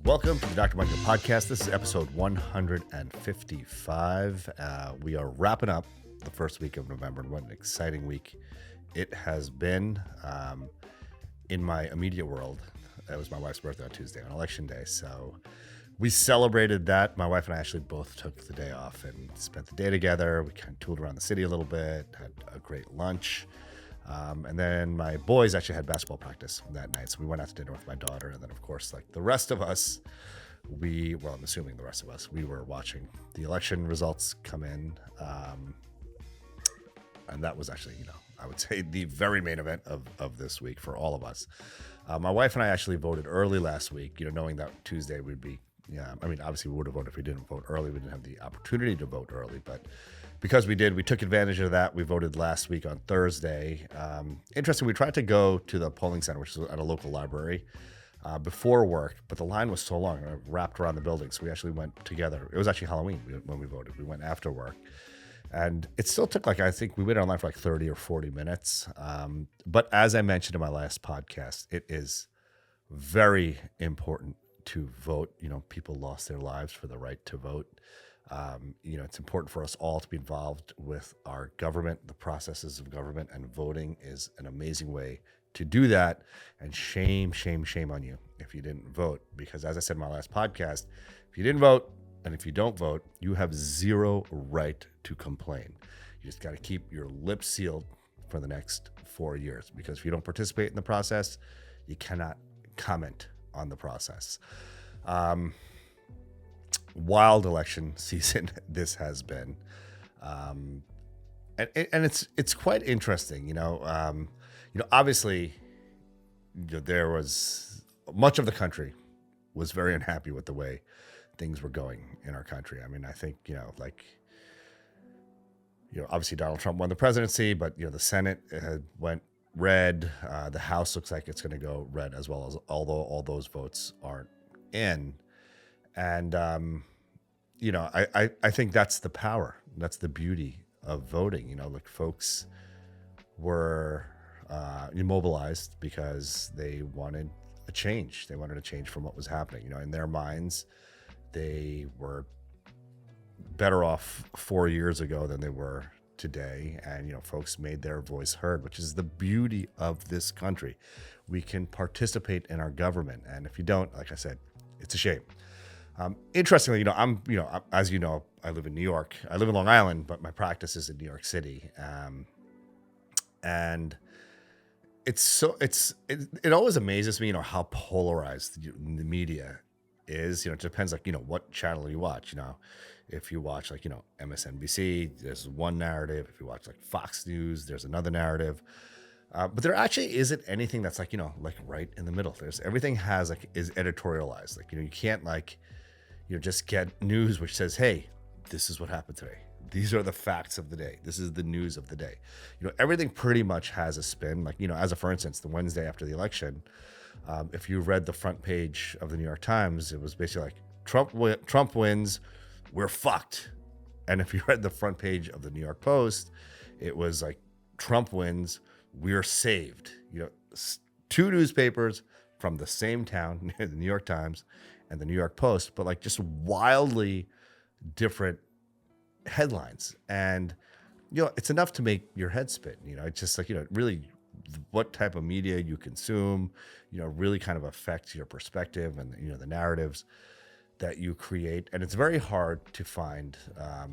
Welcome to the Dr. Mudgil podcast. This is episode 155. We are wrapping up the first week of November, and what an exciting week it has been. In my immediate world, it was my wife's birthday on Tuesday, on election day, so we celebrated that. My wife and I actually both took the day off and spent the day together. We kind of tooled around the city a little bit, had a great lunch. And then my boys actually had basketball practice that night. So we went out to dinner with my daughter. And then, of course, like the rest of us, I'm assuming the rest of us, we were watching the election results come in. And that was actually, I would say the very main event of this week for all of us. My wife and I actually voted early last week, knowing that Tuesday would be, obviously we would have voted if we didn't vote early. We didn't have the opportunity to vote early, but because we did, we took advantage of that. We voted last week on Thursday. Interesting, we tried to go to the polling center, which is at a local library, before work, but the line was so long, it wrapped around the building, so we actually went together. It was actually Halloween when we voted. We went after work. And it still took I think we waited online for 30 or 40 minutes. But as I mentioned in my last podcast, it is very important to vote. People lost their lives for the right to vote. It's important for us all to be involved with our government, the processes of government, and voting is an amazing way to do that. And shame, shame, shame on you if you didn't vote. Because as I said in my last podcast, if you didn't vote and if you don't vote, you have zero right to complain. You just got to keep your lips sealed for the next 4 years, because if you don't participate in the process, you cannot comment on the process. Wild election season this has been, and it's quite interesting. Obviously, there was much of the country was very unhappy with the way things were going in our country. I think obviously Donald Trump won the presidency, but the Senate went red. The House looks like it's going to go red as well, as although all those votes aren't in. And, I think that's the power. That's the beauty of voting. Folks were immobilized because they wanted a change. They wanted a change from what was happening. In their minds, they were better off 4 years ago than they were today. And, folks made their voice heard, which is the beauty of this country. We can participate in our government. And if you don't, like I said, it's a shame. Interestingly, as you know, I live in New York. I live in Long Island, but my practice is in New York City. And it always amazes me, how polarized the media is. It depends, what channel you watch. If you watch MSNBC, there's one narrative. If you watch Fox News, there's another narrative. But there actually isn't anything that's right in the middle. Everything is editorialized. You can't just get news which says, hey, this is what happened today. These are the facts of the day. This is the news of the day. Everything pretty much has a spin. For instance, the Wednesday after the election, if you read the front page of the New York Times, it was basically Trump wins, we're fucked. And if you read the front page of the New York Post, it was Trump wins, we're saved. Two newspapers from the same town, the New York Times and the New York Post, but just wildly different headlines. And, it's enough to make your head spin. It's just really what type of media you consume, really kind of affects your perspective and, the narratives that you create. And it's very hard to find, I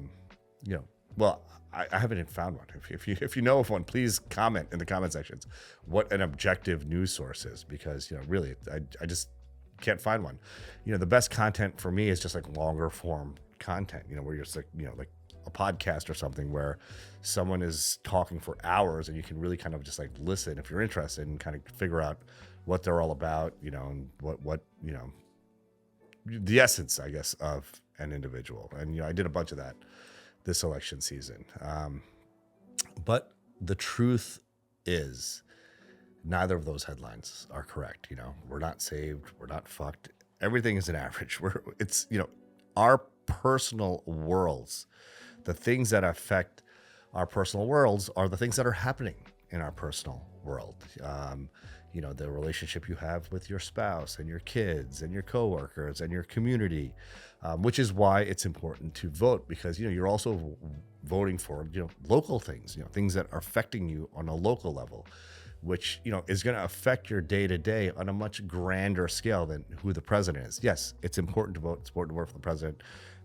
haven't found one. If you know of one, please comment in the comment sections what an objective news source is, because really I just can't find one. The best content for me is just longer form content. Where you're just like a podcast or something where someone is talking for hours and you can really kind of just listen if you're interested and kind of figure out what they're all about. And what the essence, I guess, of an individual. And I did a bunch of that this election season. But the truth is, neither of those headlines are correct. We're not saved. We're not fucked. Everything is an average. It's our personal worlds. The things that affect our personal worlds are the things that are happening in our personal world. the relationship you have with your spouse and your kids and your coworkers and your community, which is why it's important to vote, because, you're also voting for, local things, things that are affecting you on a local level, which, is going to affect your day to day on a much grander scale than who the president is. Yes, it's important to vote. It's important to vote for the president,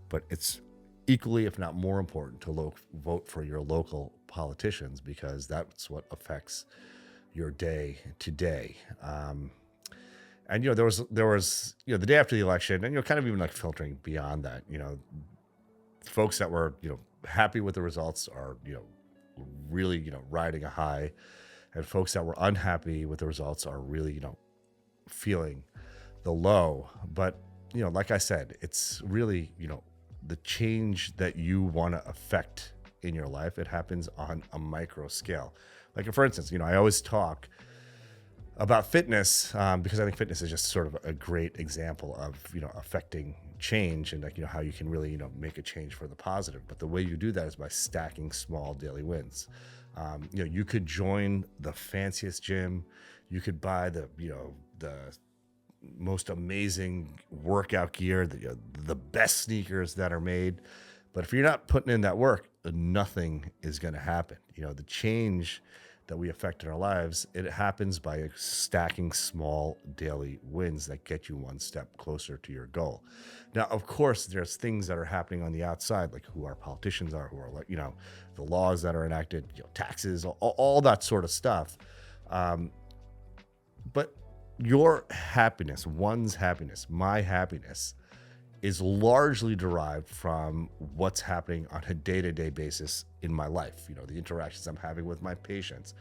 but it's equally, if not more important, to vote for your local politicians, because that's what affects your day to day. And there was the day after the election, and kind of even like filtering beyond that, folks that were happy with the results are really riding a high, and folks that were unhappy with the results are really feeling the low. But like I said, it's really the change that you want to affect in your life. It happens on a micro scale. Like, for instance, I always talk about fitness, because I think fitness is just sort of a great example of affecting change, and how you can really make a change for the positive. But the way you do that is by stacking small daily wins. You could join the fanciest gym, you could buy the most amazing workout gear, the best sneakers that are made, but if you're not putting in that work, nothing is going to happen. The change that we affect in our lives, it happens by stacking small daily wins that get you one step closer to your goal. Now, of course, there's things that are happening on the outside, like who our politicians are, who are, the laws that are enacted, taxes, all that sort of stuff. But your happiness, one's happiness, my happiness, is largely derived from what's happening on a day-to-day basis in my life. The interactions I'm having with my patients.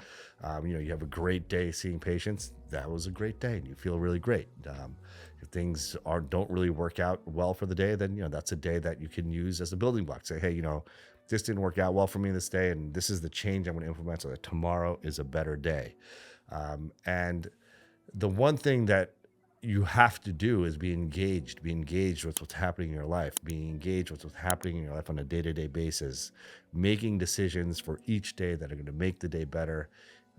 You have a great day seeing patients. That was a great day, and you feel really great. If things don't really work out well for the day, then that's a day that you can use as a building block. Say, hey, this didn't work out well for me this day, and this is the change I'm going to implement so that tomorrow is a better day. And the one thing that you have to do is be engaged with what's happening in your life, be engaged with what's happening in your life on a day-to-day basis, making decisions for each day that are going to make the day better.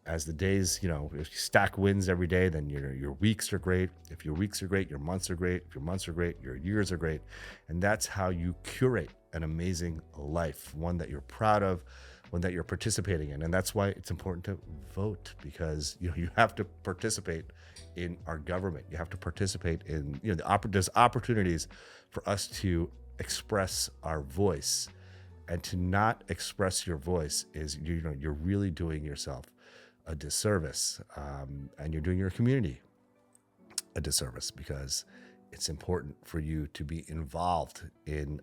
As the days, if you stack wins every day, then your weeks are great. If your weeks are great, your months are great. If your months are great, your years are great. And that's how you curate an amazing life, one that you're proud of, one that you're participating in. And that's why it's important to vote, because you have to participate in our government. You have to participate in there's opportunities for us to express our voice, and to not express your voice is you're really doing yourself a disservice, and you're doing your community a disservice, because it's important for you to be involved in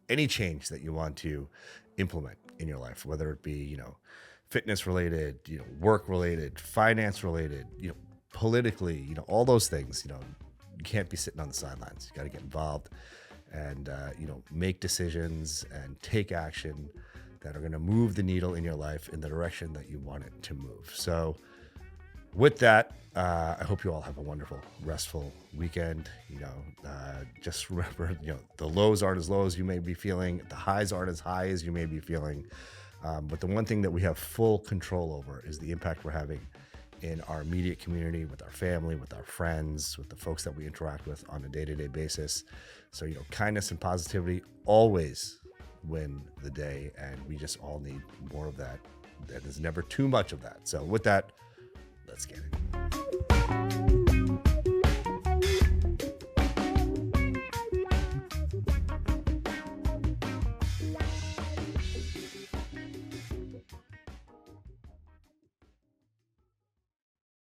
any change that you want to implement in your life, whether it be fitness related, work related, finance related, politically, all those things. You can't be sitting on the sidelines. You got to get involved and make decisions and take action that are going to move the needle in your life in the direction that you want it to move. So with that, I hope you all have a wonderful, restful weekend. Just remember, the lows aren't as low as you may be feeling. The highs aren't as high as you may be feeling. But the one thing that we have full control over is the impact we're having in our immediate community, with our family, with our friends, with the folks that we interact with on a day-to-day basis. So, kindness and positivity always win the day, and we just all need more of that. There's never too much of that. So with that, let's get it.